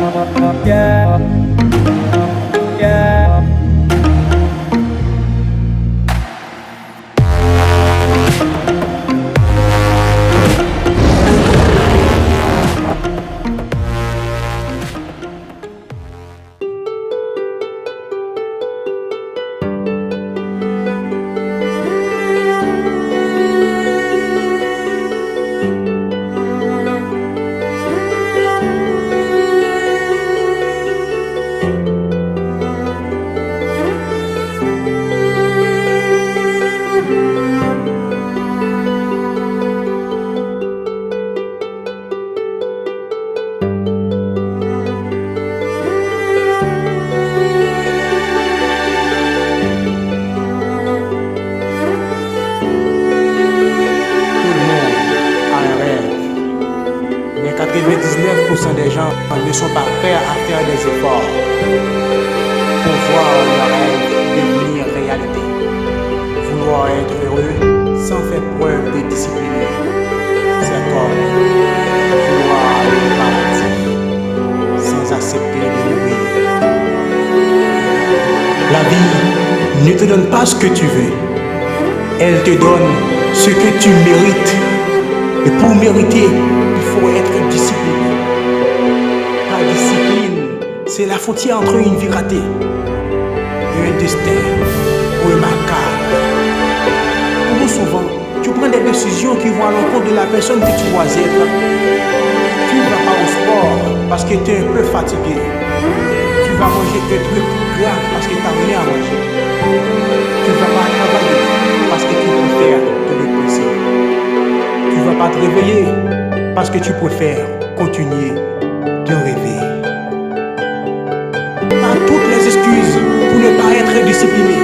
Yeah, yeah. Tout le monde a un rêve, mais 99% des gens ne sont pas prêts à faire des efforts pour voir leur rêve devenir réalité. Vouloir être heureux sans faire preuve de discipline, c'est comme vouloir aller au paradis sans accepter de mourir. La vie ne te donne pas ce que tu veux, elle te donne ce que tu mérites. Et pour mériter, il faut être discipliné. La discipline, c'est la frontière entre une vie ratée et un destin remarquable. Trop souvent, tu prends des décisions qui vont à l'encontre de la personne que tu dois être. Tu ne vas pas au sport parce que tu es un peu fatigué. Tu vas manger des trucs gras parce que tu n'as rien à manger. Tu ne vas pas travailler parce que tu préfères te déplacer. Tu ne vas pas te réveiller parce que tu préfères continuer de rêver. Tu as toutes les excuses pour ne pas être discipliné.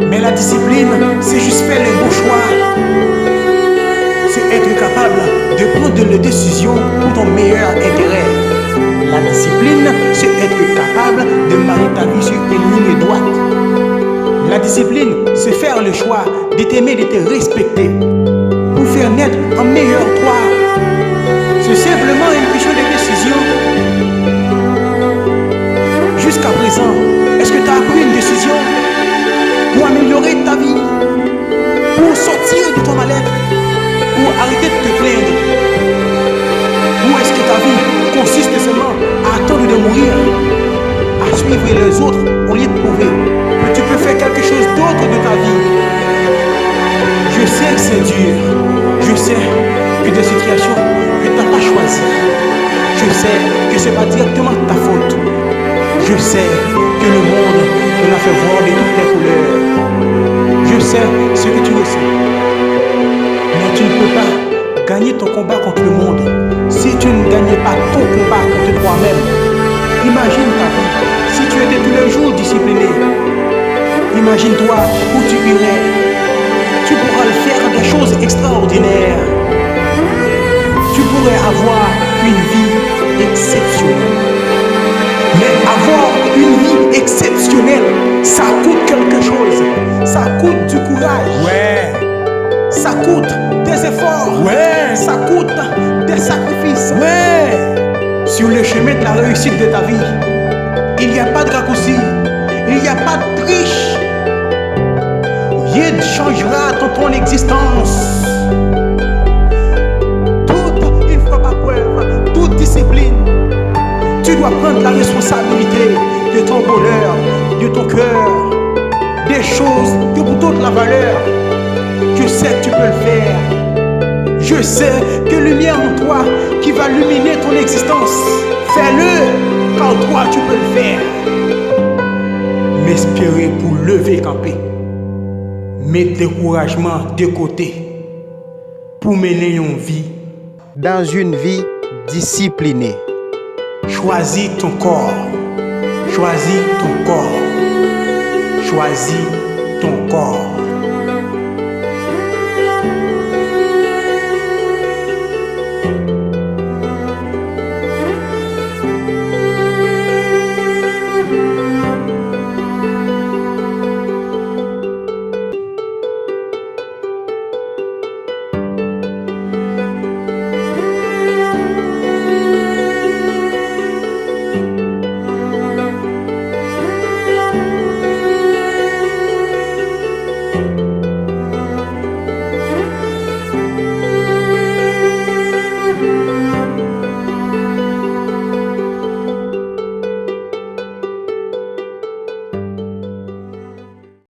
Mais la discipline, c'est juste faire les bons choix. C'est être capable de prendre les décisions pour ton meilleur intérêt. La discipline, c'est être capable de marier ta vie sur une ligne droite. La discipline, c'est faire le choix de t'aimer, de te respecter, pour faire naître un meilleur toi. C'est simplement une question de décision. Jusqu'à présent, est-ce que tu as pris une décision pour améliorer ta vie, pour sortir de ton mal-être, pour arrêter de te plaindre? Ou est-ce que ta vie consiste seulement à attendre de mourir, à suivre les autres au lieu de prouver que tu peux faire quelque chose d'autre de ta vie? Je sais que c'est dur, je sais que des situations que tu n'as pas choisies, je sais que ce n'est pas directement ta faute, je sais que le monde te l'a fait voir de toutes les couleurs, je sais ce que tu ressens, mais tu ne peux pas gagner ton combat contre le monde si tu ne gagnais pas ton combat contre toi-même. Imagine ta vie si tu étais tous les jours discipliné. Imagine-toi où tu irais. Tu pourras le faire des choses extraordinaires. Tu pourrais avoir une vie exceptionnelle. Mais avoir une vie exceptionnelle, ça coûte quelque chose. Ça coûte du courage. Ouais, Ça coûte des efforts. ouais, Ça coûte des sacrifices. ouais. Sur le chemin de la réussite de ta vie, il n'y a pas de raccourci, il n'y a pas de triche. Rien ne changera ton existence. Toute il ne fera pas preuve, toute discipline. Tu dois prendre la responsabilité de ton bonheur, de ton cœur, des choses que pour toute la valeur. Je sais que tu peux le faire. Je sais que lumière en toi qui va illuminer ton existence. Fais-le, car toi tu peux le faire. M'inspirer pour lever camper. Mettre découragement de côté pour mener une vie. Dans une vie disciplinée. Choisis ton corps. Choisis ton corps. Choisis ton corps.